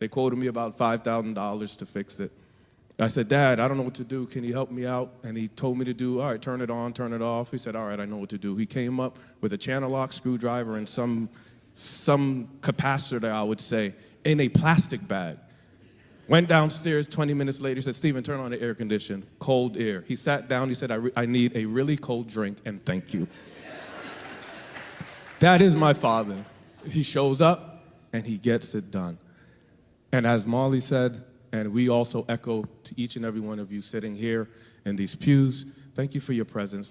They quoted me about $5,000 to fix it. I said, Dad, I don't know what to do. Can you help me out? And he told me to do, all right, turn it on, turn it off. He said, all right, I know what to do. He came up with a Channellock screwdriver and some capacitor, I would say, in a plastic bag. Went downstairs 20 minutes later, he said, Steven, turn on the air condition, cold air. He sat down, he said, I need a really cold drink and thank you. That is my father. He shows up and he gets it done. And as Marley said, and we also echo to each and every one of you sitting here in these pews, thank you for your presence.